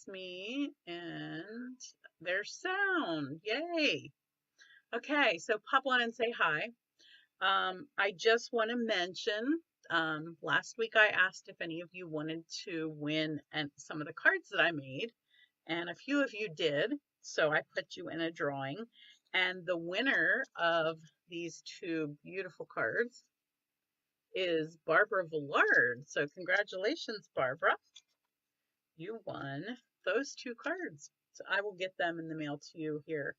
That's me, and there's sound. Yay. Okay, so pop on and say hi. I just want to mention, last week I asked if any of you wanted to win and some of the cards that I made, and a few of you did, so I put you in a drawing. And the winner of these two beautiful cards is Barbara Villard. So congratulations, Barbara. You won those two cards. So I will get them in the mail to you here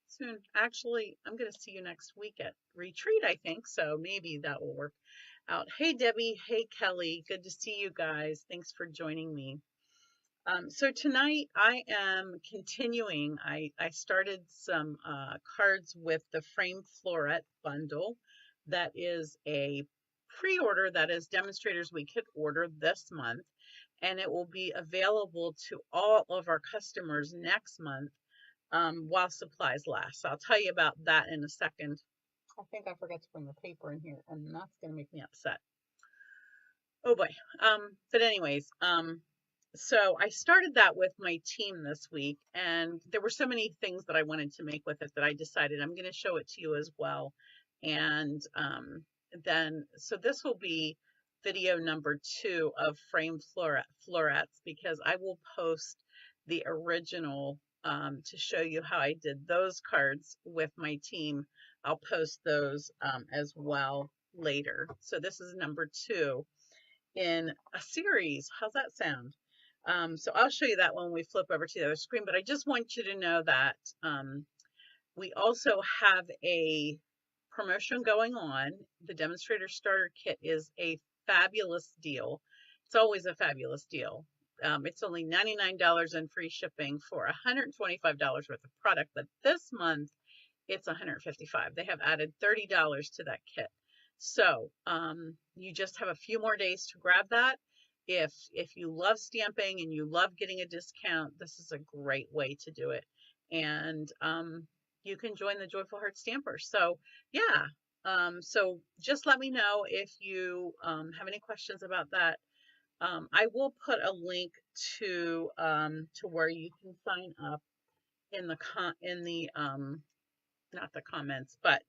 soon. Actually, I'm going to see you next week at retreat, I think. So maybe that will work out. Hey, Debbie. Hey, Kelly. Good to see you guys. Thanks for joining me. So tonight I am continuing. I started some cards with the Frame Floret bundle. That is a pre-order that is Demonstrators We could order this month, and it will be available to all of our customers next month while supplies last. So I'll tell you about that in a second. I think I forgot to bring the paper in here, and that's going to make me upset. Oh boy. But anyways, so I started that with my team this week, and there were so many things that I wanted to make with it that I decided I'm going to show it to you as well. And so this will be video number 2 of Framed Florets, because I will post the original to show you how I did those cards with my team. I'll post those as well later. So this is number 2 in a series. How's that sound? So I'll show you that when we flip over to the other screen, but I just want you to know that we also have a promotion going on. The Demonstrator Starter Kit is a fabulous deal. It's always a fabulous deal. It's only $99 and free shipping for $125 worth of product, but this month it's $155. They have added $30 to that kit. So you just have a few more days to grab that. If you love stamping and you love getting a discount, this is a great way to do it. And you can join the Joyful Heart Stampers. So yeah, so just let me know if you have any questions about that. I will put a link to where you can sign up in the not the comments, but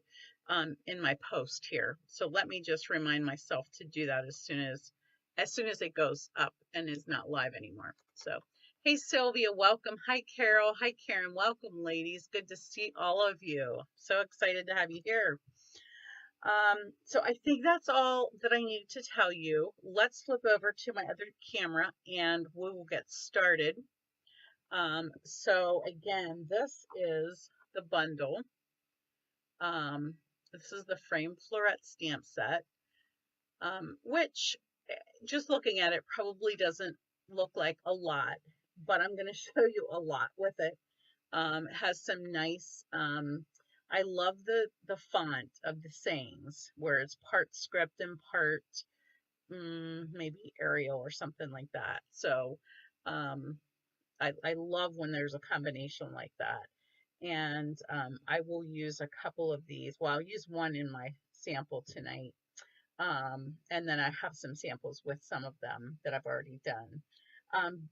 in my post here. So let me just remind myself to do that as soon as it goes up and is not live anymore. So, hey Sylvia, welcome. Hi Carol. Hi Karen. Welcome, ladies. Good to see all of you. So excited to have you here. So I think that's all that I need to tell you. Let's flip over to my other camera and we will get started. So again, this is the bundle. This is the Frame Floret stamp set, which just looking at it probably doesn't look like a lot, but I'm going to show you a lot with it. It has some nice, I love the font of the sayings where it's part script and part maybe Arial or something like that. So I love when there's a combination like that. And I will use a couple of these. Well, I'll use one in my sample tonight. And then I have some samples with some of them that I've already done.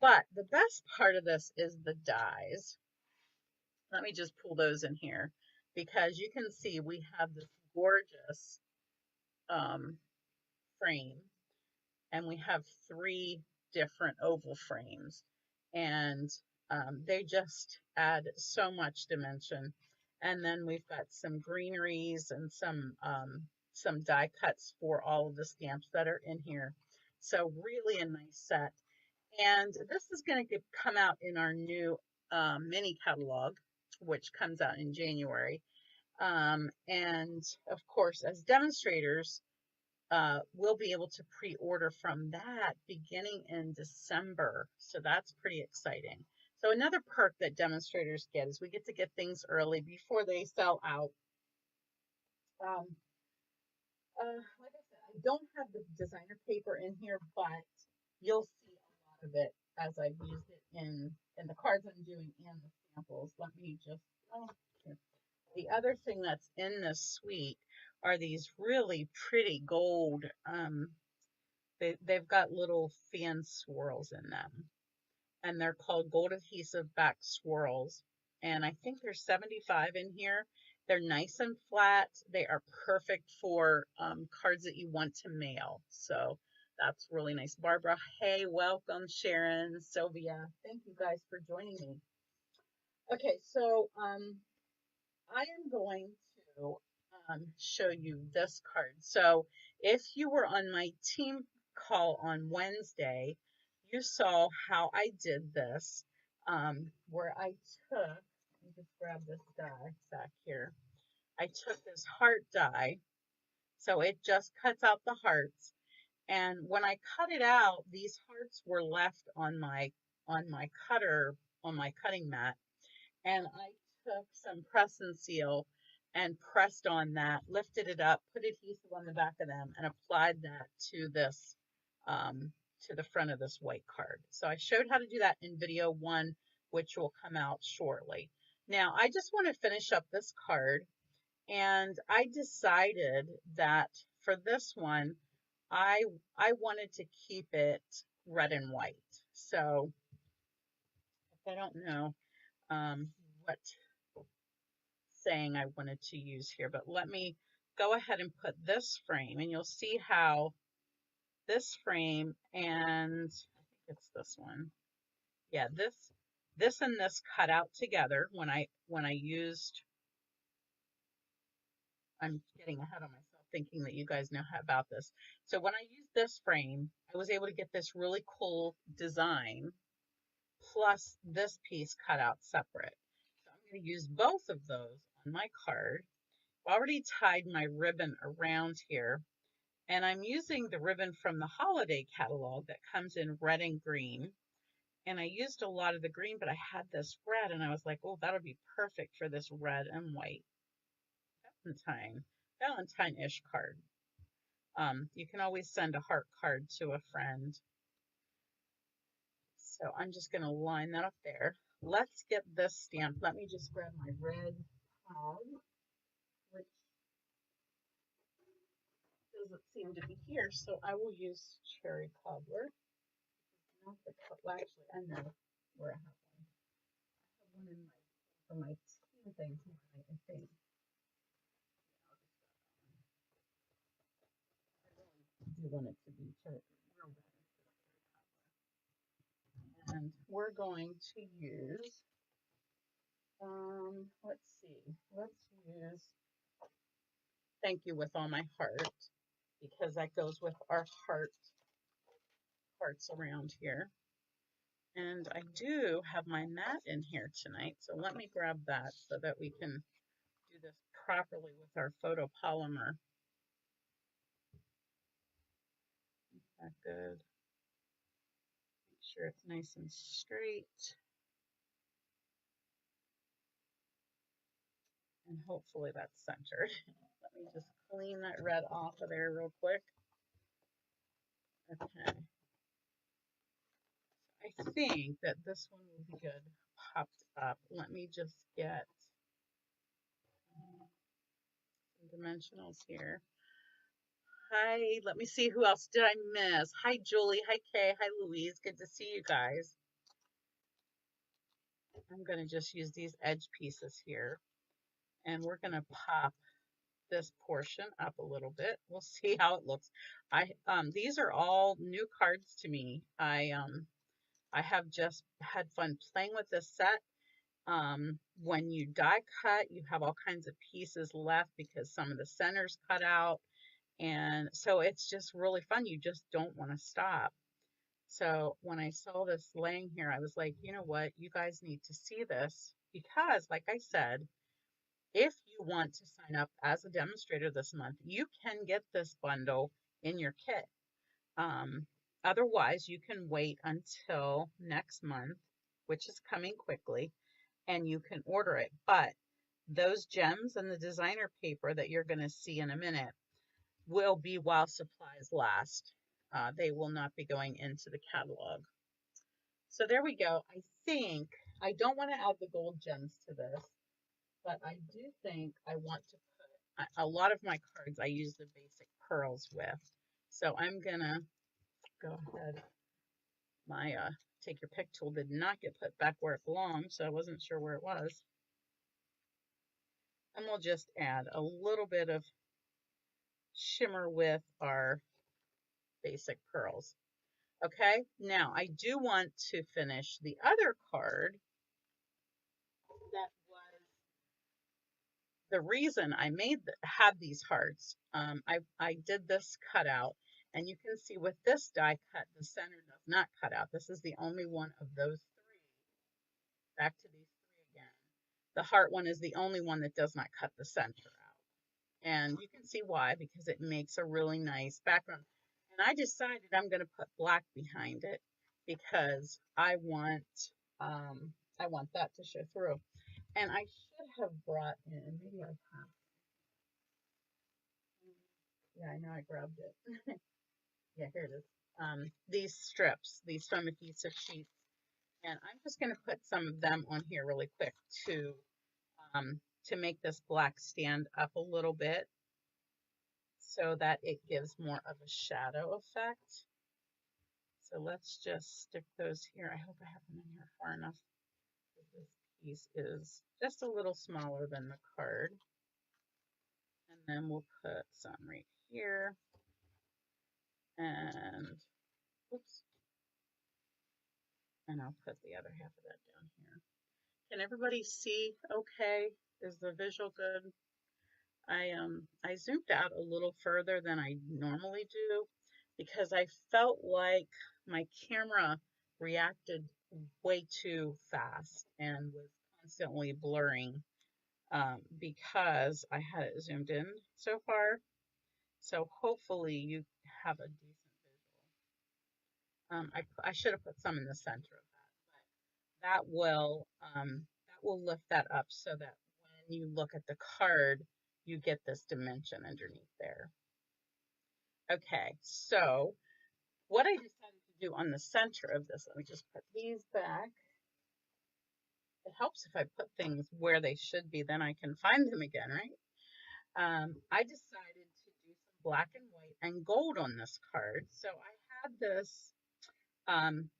But the best part of this is the dies. Let me just pull those in here because you can see we have this gorgeous frame, and we have 3 different oval frames, and they just add so much dimension. And then we've got some greeneries and some die cuts for all of the stamps that are in here. So really a nice set. And this is going to come out in our new mini catalog, which comes out in January. And of course, as demonstrators, we'll be able to pre-order from that beginning in December. So that's pretty exciting. So another perk that demonstrators get is we get to get things early before they sell out. Like I said, I don't have the designer paper in here, but you'll see a lot of it as I've used it in the cards I'm doing and the samples. Let me just, the other thing that's in this suite are these really pretty gold, they've got little fan swirls in them. and they're called gold adhesive back swirls. And I think there's 75 in here. They're nice and flat. They are perfect for cards that you want to mail. So that's really nice. Barbara, hey, welcome. Sharon, Sylvia, thank you guys for joining me. Okay, so I am going to show you this card. So if you were on my team call on Wednesday, you saw how I did this, where I took, let me just grab this die back here. I took this heart die, so it just cuts out the hearts. And when I cut it out, these hearts were left on my cutter, on my cutting mat, and I took some press and seal and pressed on that, lifted it up, put adhesive on the back of them, and applied that to this, to the front of this white card. So I showed how to do that in video 1, which will come out shortly. Now, I just want to finish up this card, and I decided that for this one, I wanted to keep it red and white. So I don't know what saying I wanted to use here, but let me go ahead and put this frame, and you'll see how this frame, and I think it's this one. Yeah, this and this cut out together when I used, I'm getting ahead of myself thinking that you guys know how about this. So when I used this frame, I was able to get this really cool design plus this piece cut out separate. So I'm going to use both of those on my card. I've already tied my ribbon around here, and I'm using the ribbon from the holiday catalog that comes in red and green. And I used a lot of the green, but I had this red, and I was like, oh, that'll be perfect for this red and white Valentine-ish card. You can always send a heart card to a friend. So I'm just going to line that up there. Let's get this stamped. Let me just grab my red pad, which doesn't seem to be here, so I will use cherry cobbler. Not the well, actually, I know where I have one. I have one in my for my team thing tonight, I think. I do want it to be real red. And we're going to use, let's see, let's use Thank You With All My Heart, because that goes with our hearts around here. And I do have my mat in here tonight, so let me grab that so that we can do this properly with our photopolymer. Is that good? Make sure it's nice and straight. And hopefully that's centered. Let me just clean that red off of there real quick. Okay. I think that this one will be good popped up. Let me just get some dimensionals here. Hi, let me see, who else did I miss? Hi, Julie. Hi, Kay. Hi, Louise. Good to see you guys. I'm going to just use these edge pieces here, and we're going to pop this portion up a little bit. We'll see how it looks. These are all new cards to me. I have just had fun playing with this set. When you die cut, you have all kinds of pieces left because some of the centers cut out. And so it's just really fun. You just don't want to stop. So when I saw this laying here, I was like, you know what? You guys need to see this because, like I said, if you want to sign up as a demonstrator this month, you can get this bundle in your kit. Otherwise, you can wait until next month, which is coming quickly, and you can order it. But those gems and the designer paper that you're going to see in a minute will be while supplies last. They will not be going into the catalog. So there we go. I think I don't want to add the gold gems to this, but I do think I want to put a lot of my cards I use the basic pearls with. So I'm gonna go ahead. My take your pick tool did not get put back where it belonged, so I wasn't sure where it was. And we'll just add a little bit of shimmer with our basic pearls. Okay, now I do want to finish the other card. That was the reason I had these hearts. I did this cutout, and you can see with this die cut, the center does not cut out. This is the only one of those three. Back to these three again. The heart one is the only one that does not cut the center out. And you can see why, because it makes a really nice background. And I decided I'm going to put black behind it because I want that to show through. And I should have brought in, maybe I have. Yeah, I know I grabbed it. Yeah, here it is. These strips, these from adhesive sheets. And I'm just going to put some of them on here really quick to make this black stand up a little bit so that it gives more of a shadow effect. So let's just stick those here. I hope I have them in here far enough. This piece is just a little smaller than the card. And then we'll put some right here. And, oops. And I'll put the other half of that down here. Can everybody see okay? Is the visual good? I zoomed out a little further than I normally do because I felt like my camera reacted way too fast and was constantly blurring because I had it zoomed in so far. So hopefully you have a decent visual. I should have put some in the center of that, but that will lift that up so that when you look at the card, you get this dimension underneath there. Okay, so what I decided to do on the center of this, let me just put these back. It helps if I put things where they should be, then I can find them again, right? I decided to do some black and white and gold on this card. So I had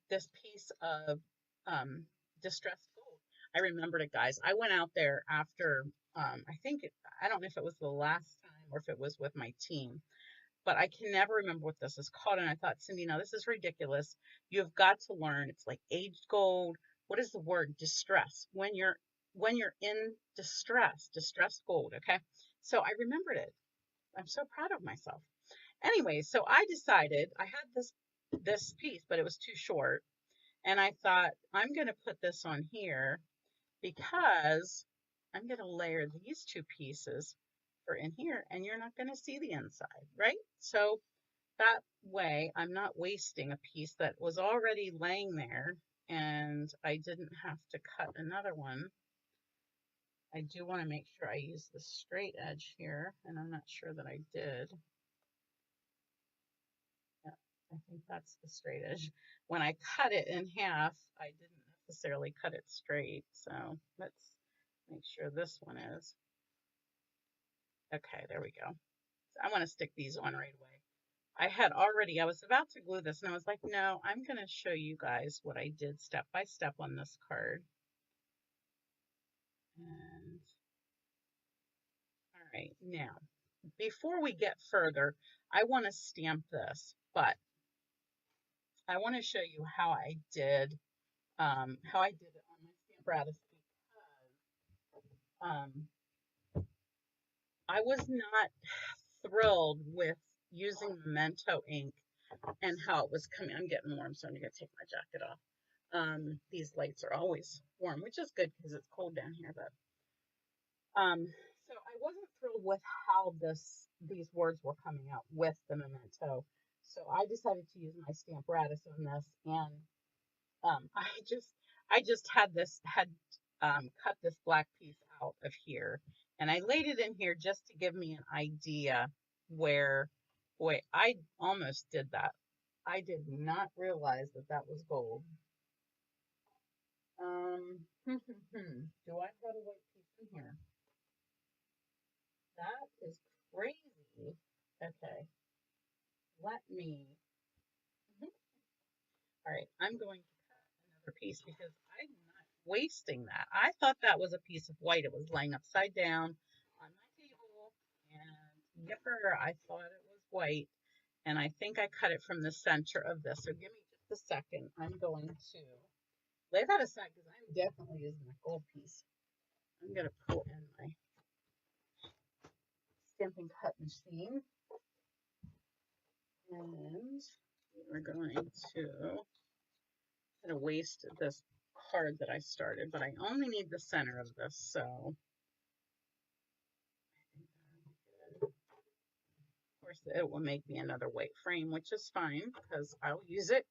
this piece of distressed gold. I remembered it, guys. I went out there after, I don't know if it was the last time or if it was with my team, but I can never remember what this is called. And I thought, Cindy, no, this is ridiculous. You've got to learn. It's like aged gold. What is the word? Distress. When you're in distressed gold. Okay. So I remembered it. I'm so proud of myself. Anyway, so I decided I had this piece, but it was too short. And I thought, I'm going to put this on here because I'm going to layer these two pieces for in here, and you're not going to see the inside, right? So that way I'm not wasting a piece that was already laying there, and I didn't have to cut another one. I do want to make sure I use the straight edge here, and I'm not sure that I did. Yeah, I think that's the straight edge. When I cut it in half, I didn't necessarily cut it straight, so let's make sure this one is. Okay, there we go. So I want to stick these on right away. I was about to glue this, and I was like, no, I'm going to show you guys what I did step by step on this card. And all right, now, before we get further, I want to stamp this, but I want to show you how I did it on my stamp apparatus because I was not thrilled with using Memento ink and how it was coming. I'm getting warm, so I'm going to take my jacket off. These lights are always warm, which is good because it's cold down here. But so I wasn't thrilled with how these words were coming out with the Memento. So I decided to use my stamp apparatus on this, and I just had cut this black piece out of here, and I laid it in here just to give me an idea where. Boy, I almost did that. I did not realize that that was gold. Do I have a white piece in here? That is crazy. Okay, let me. All right, I'm going to cut. piece because I'm not wasting that. I thought that was a piece of white. It was laying upside down on my table, and yipper, I thought it was white, and I think I cut it from the center of this. So give me just a second. I'm going to lay that aside because I'm definitely using a gold piece. I'm going to pull in my Stampin' Cut machine, and we're going to kind of waste this card that I started, but I only need the center of this, so of course it will make me another white frame, which is fine because I'll use it.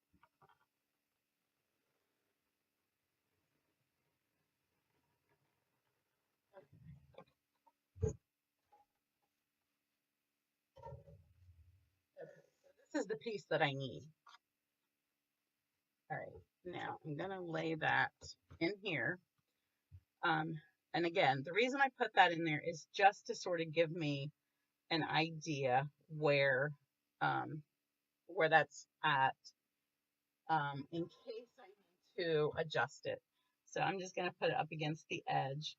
This is the piece that I need. All right, now I'm going to lay that in here. And again, the reason I put that in there is just to sort of give me an idea where that's at, in case I need to adjust it. So I'm just going to put it up against the edge.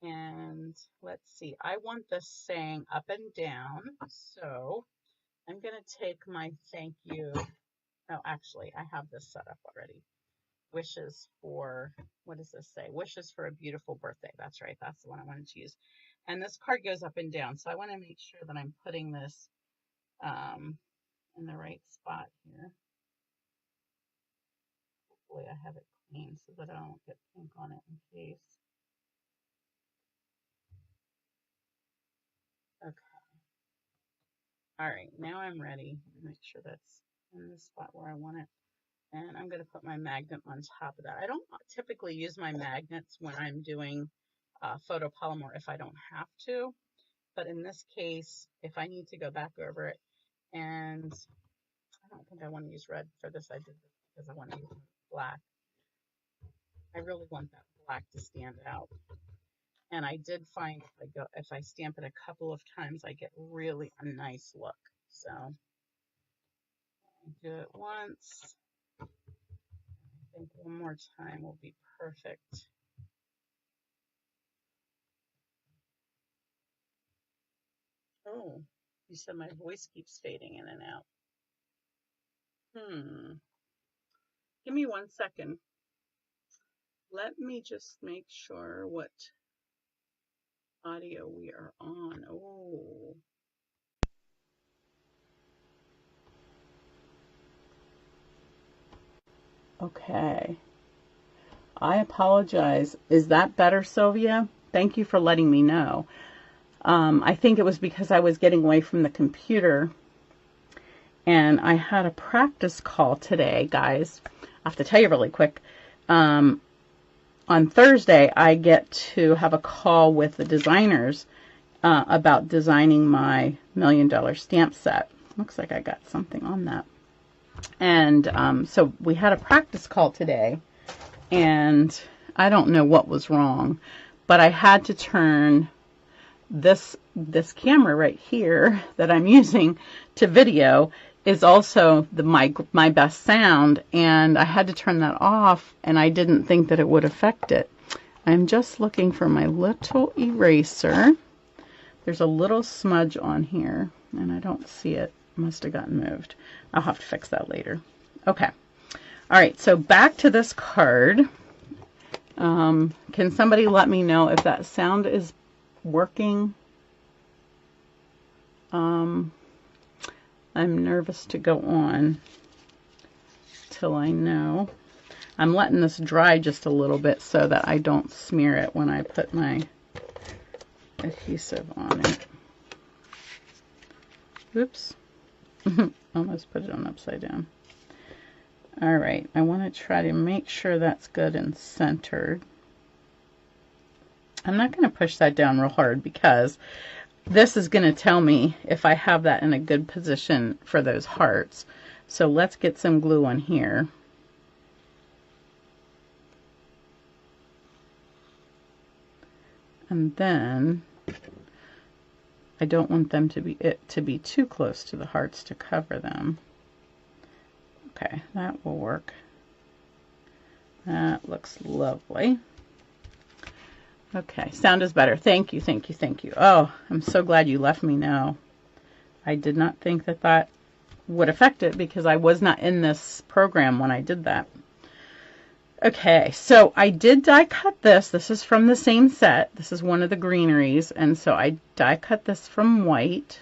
And let's see, I want this saying up and down. So I'm going to take my thank you. Oh, actually, I have this set up already. Wishes for, what does this say? Wishes for a beautiful birthday. That's right. That's the one I wanted to use. And this card goes up and down. So I want to make sure that I'm putting this in the right spot here. Hopefully I have it clean so that I don't get pink on it in case. Okay. All right. Now I'm ready. Make sure that's in the spot where I want it. And I'm going to put my magnet on top of that. I don't typically use my magnets when I'm doing photopolymer if I don't have to. But in this case, if I need to go back over it, and I don't think I want to use red for this. I did this because I want to use black. I really want that black to stand out. And I did find if I stamp it a couple of times, I get really a nice look. So do it once. I think one more time will be perfect. Oh, you said my voice keeps fading in and out. Give me 1 second. Let me just make sure what audio we are on. Oh. Okay. I apologize. Is that better, Sylvia? Thank you for letting me know. I think it was because I was getting away from the computer and I had a practice call today, guys. I have to tell you really quick. On Thursday, I get to have a call with the designers about designing my $1 million stamp set. Looks like I got something on that. And so we had a practice call today, and I don't know what was wrong, but I had to turn this camera right here that I'm using to video is also my best sound, and I had to turn that off, and I didn't think that it would affect it. I'm just looking for my little eraser. There's a little smudge on here, and I don't see it. Must have gotten moved. I'll have to fix that later. Okay. All right, so back to this card. Can somebody let me know if that sound is working? I'm nervous to go on till I know. I'm letting this dry just a little bit so that I don't smear it when I put my adhesive on it. Oops. Almost put it on upside down. All right, I want to try to make sure that's good and centered. I'm not going to push that down real hard because this is going to tell me if I have that in a good position for those hearts. So let's get some glue on here. And then I don't want them to be too close to the hearts to cover them. Okay, that will work. That looks lovely. Okay, sound is better. Thank you, thank you, thank you. Oh, I'm so glad you let me know. I did not think that that would affect it because I was not in this program when I did that. Okay, so I did die cut this. This is from the same set. This is one of the greeneries, and so I die cut this from white.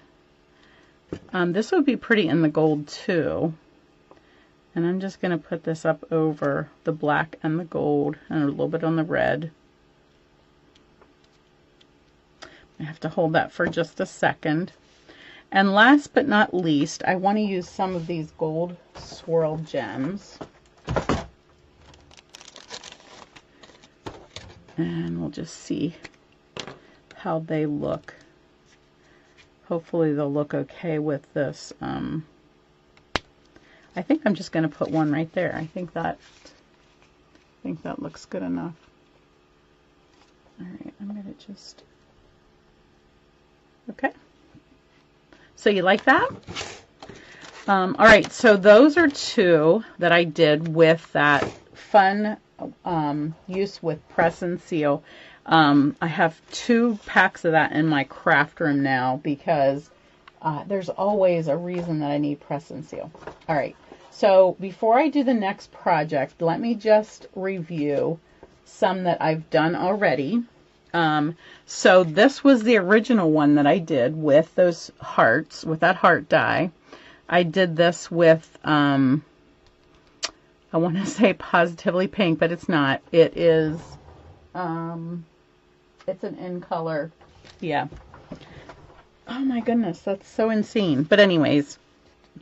This would be pretty in the gold too. And I'm just going to put this up over the black and the gold and a little bit on the red. I have to hold that for just a second. And last but not least, I want to use some of these gold swirl gems. And we'll just see how they look. Hopefully they'll look okay with this. I think I'm just going to put one right there. I think that looks good enough. All right, I'm going to just, okay. So you like that? All right, so those are two that I did with that fun use with press and seal. I have 2 packs of that in my craft room now because there's always a reason that I need press and seal. All right, so before I do the next project, let me just review some that I've done already. So this was the original one that I did with those hearts, with that heart die. I did this with, I want to say Positively Pink, but it's not. It is, it's an in color. Yeah. Oh my goodness, that's so insane. But anyways,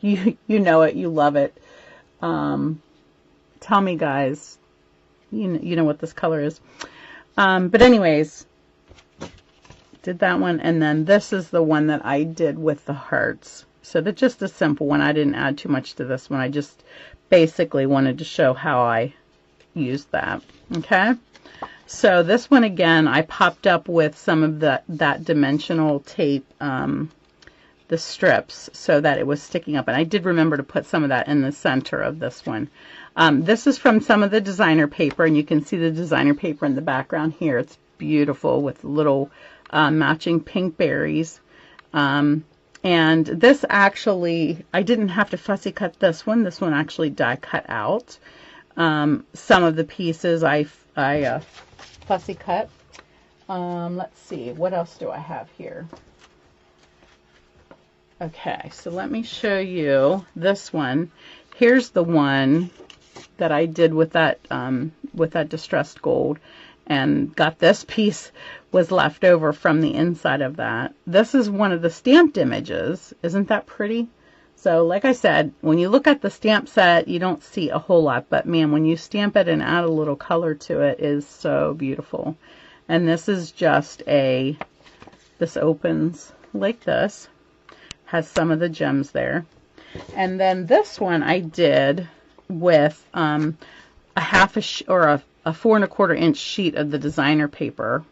you know it, you love it. Tell me, guys, you know what this color is. But anyways, did that one, and then this is the one that I did with the hearts. So that's just a simple one. I didn't add too much to this one. I just basically wanted to show how I used that. Okay, so this one again, I popped up with some of that dimensional tape, the strips, so that it was sticking up, and I did remember to put some of that in the center of this one. This is from some of the designer paper, and you can see the designer paper in the background here. It's beautiful with little matching pink berries. And this actually, I didn't have to fussy cut this one. This one actually die cut out. Some of the pieces I fussy cut. Let's see, what else do I have here? Okay, so let me show you this one. Here's the one that I did with that distressed gold, and got this piece was left over from the inside of that. This is one of the stamped images. Isn't that pretty? So like I said, when you look at the stamp set, you don't see a whole lot, but man, when you stamp it and add a little color to it, is so beautiful. And this is just this opens like this, has some of the gems there. And then this one I did with a 4 1/4 inch sheet of the designer paper,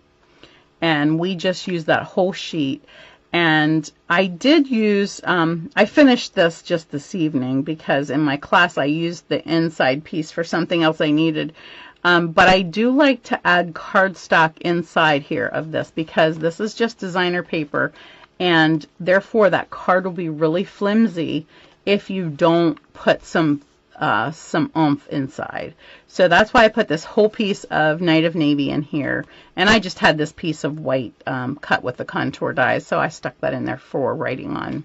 and we just used that whole sheet. And I did use, I finished this just this evening because in my class I used the inside piece for something else I needed. But I do like to add cardstock inside here of this because this is just designer paper, and therefore that card will be really flimsy if you don't put some oomph inside. So that's why I put this whole piece of Night of Navy in here, and I just had this piece of white cut with the contour dies, so I stuck that in there for writing on.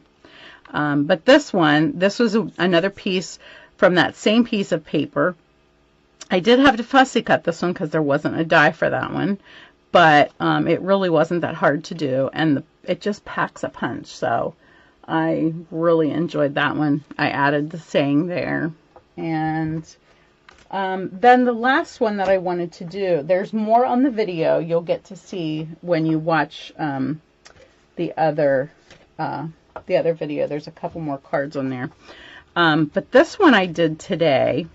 But this was another piece from that same piece of paper. I did have to fussy cut this one because there wasn't a die for that one, but it really wasn't that hard to do, and it just packs a punch, so I really enjoyed that one. I added the saying there. And then the last one that I wanted to do, there's more on the video you'll get to see when you watch the other video. There's a couple more cards on there. But this one I did today,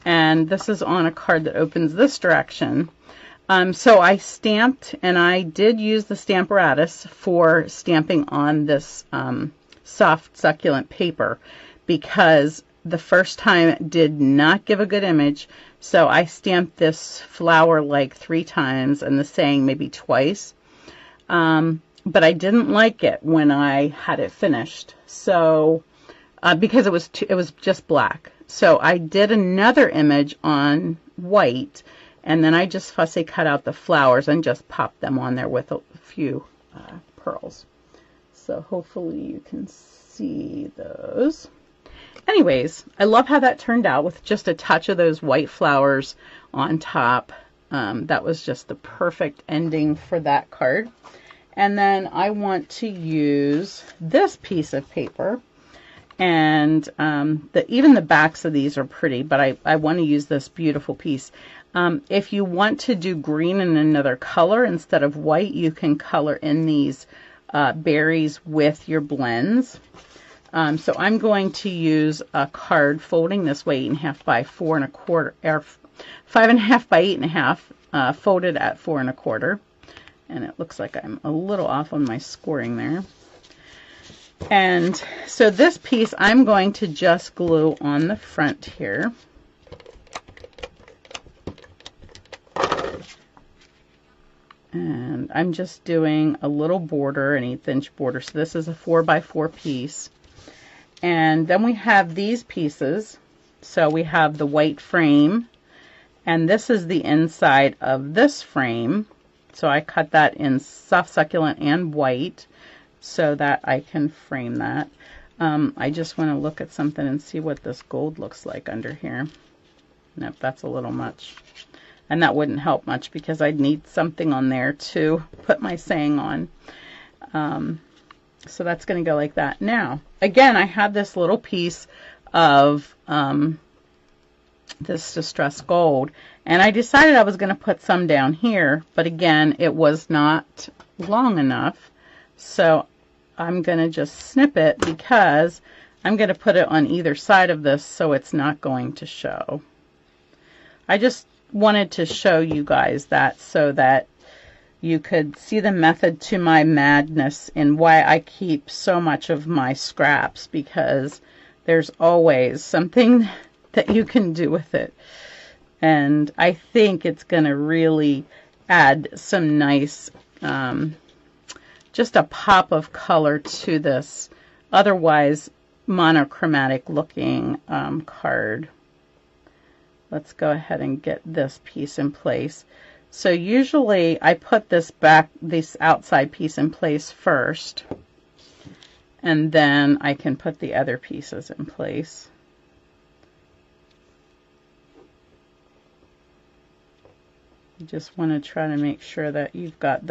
and this is on a card that opens this direction. So I stamped, and I did use the Stamparatus for stamping on this soft succulent paper, because the first time did not give a good image, so I stamped this flower like 3 times and the saying maybe twice. But I didn't like it when I had it finished, so because it was just black. So I did another image on white, and then I just fussy cut out the flowers and just popped them on there with a few pearls. So hopefully you can see those. Anyways, I love how that turned out with just a touch of those white flowers on top. That was just the perfect ending for that card. And then I want to use this piece of paper. And even the backs of these are pretty, but I want to use this beautiful piece. If you want to do green in another color instead of white, you can color in these berries with your blends. So I'm going to use a card folding this way, 8.5 by 4 1/4, or 5.5 by 8.5, folded at 4 1/4. And it looks like I'm a little off on my scoring there. And so this piece I'm going to just glue on the front here. And I'm just doing a little border, an 1/8" border. So this is a 4 by 4 piece. And then we have these pieces. So we have the white frame, and this is the inside of this frame. So I cut that in soft succulent and white so that I can frame that. I just want to look at something and see what this gold looks like under here. Nope, that's a little much. And that wouldn't help much because I'd need something on there to put my saying on. So that's going to go like that. Now, again, I had this little piece of this distressed gold, and I decided I was going to put some down here, but again, it was not long enough. So I'm going to just snip it because I'm going to put it on either side of this so it's not going to show. I just wanted to show you guys that so that you could see the method to my madness and why I keep so much of my scraps, because there's always something that you can do with it. And I think it's going to really add some nice, just a pop of color to this otherwise monochromatic looking card. Let's go ahead and get this piece in place. So usually I put this outside piece in place first, and then I can put the other pieces in place. You just want to try to make sure that you've got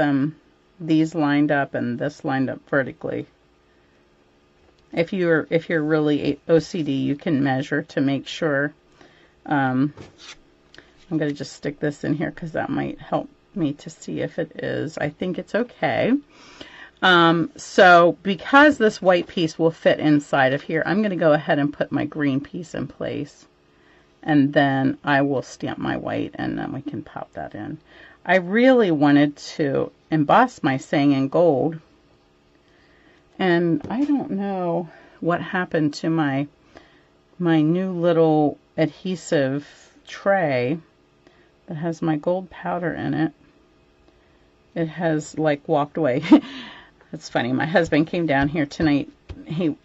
these lined up and this lined up vertically. If you're really OCD, you can measure to make sure. I'm going to just stick this in here because that might help me to see if it is. I think it's okay. So because this white piece will fit inside of here, I'm going to go ahead and put my green piece in place. And then I will stamp my white, and then we can pop that in. I really wanted to emboss my saying in gold. And I don't know what happened to my new little adhesive tray that has my gold powder in it. It has like walked away. It's funny. My husband came down here tonight. He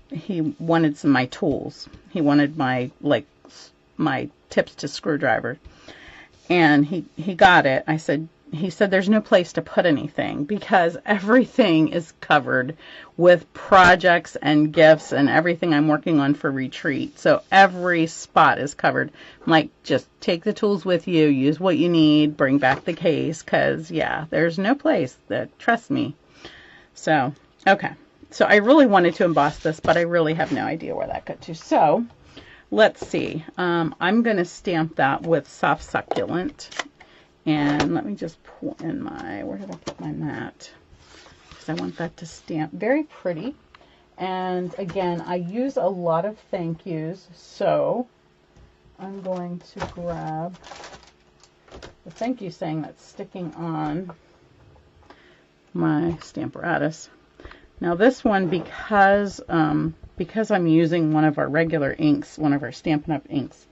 wanted some of my tools. He wanted my tips to screwdriver, and he got it. He said there's no place to put anything because everything is covered with projects and gifts and everything I'm working on for retreat. So every spot is covered. I'm like, just take the tools with you, use what you need, bring back the case, because yeah, there's no place. Trust me. So okay, so I really wanted to emboss this, but I really have no idea where that got to. So let's see. I'm going to stamp that with soft succulent. And let me just pull in where did I put my mat? Because I want that to stamp very pretty. And again, I use a lot of thank yous. So I'm going to grab the thank you saying that's sticking on my Stamparatus. Now this one, because I'm using one of our regular inks, one of our Stampin' Up! Inks,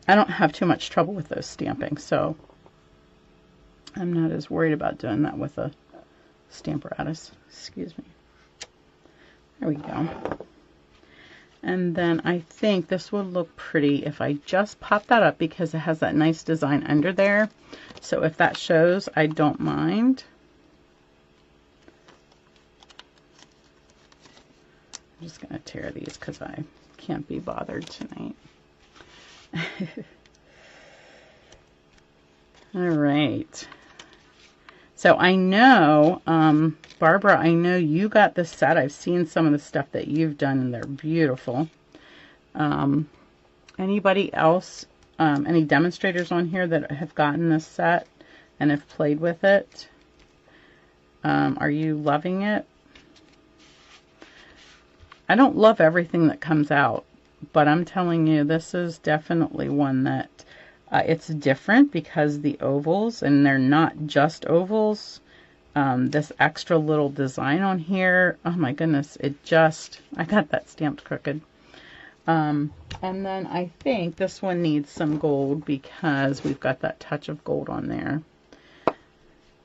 I don't have too much trouble with those stamping, so I'm not as worried about doing that with a Stamparatus. Excuse me. There we go. And then I think this would look pretty if I just pop that up because it has that nice design under there. So if that shows, I don't mind. I'm just going to tear these because I can't be bothered tonight. All right. So I know, Barbara, I know you got this set. I've seen some of the stuff that you've done, and they're beautiful. Anybody else, any demonstrators on here that have gotten this set and have played with it? Are you loving it? I don't love everything that comes out, but I'm telling you, this is definitely one that it's different because the ovals, and they're not just ovals. This extra little design on here, oh my goodness, I got that stamped crooked. And then I think this one needs some gold because we've got that touch of gold on there.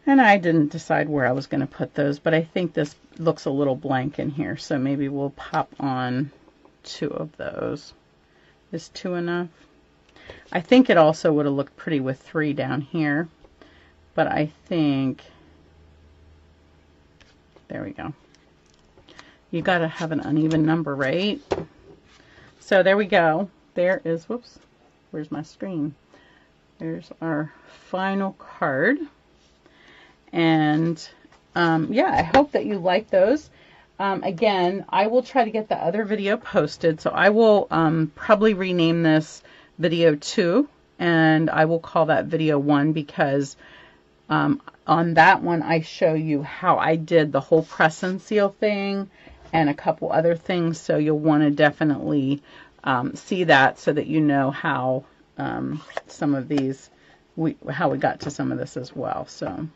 And I didn't decide where I was going to put those, but I think this looks a little blank in here, so maybe we'll pop on 2 of those. Is 2 enough? I think it also would have looked pretty with 3 down here, but I think, there we go. You got to have an uneven number, right? So there we go. There is, whoops, where's my screen? There's our final card. And yeah, I hope that you like those. Again, I will try to get the other video posted, so I will probably rename this video 2, and I will call that video 1 because on that one I show you how I did the whole press and seal thing and a couple other things, so you'll want to definitely see that so that you know how some of these, how we got to some of this as well. So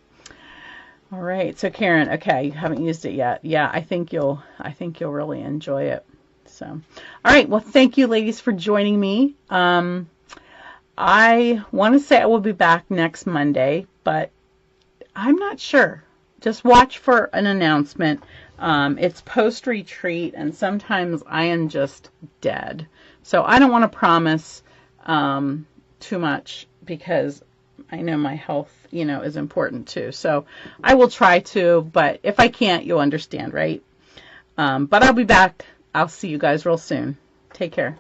all right, so Karen, okay, you haven't used it yet. Yeah, I think you'll really enjoy it. So, all right, well, thank you, ladies, for joining me. I want to say I will be back next Monday, but I'm not sure. Just watch for an announcement. It's post-retreat, and sometimes I am just dead. So I don't want to promise too much because I know my health, is important too. So I will try to, but if I can't, you'll understand, right? But I'll be back. I'll see you guys real soon. Take care.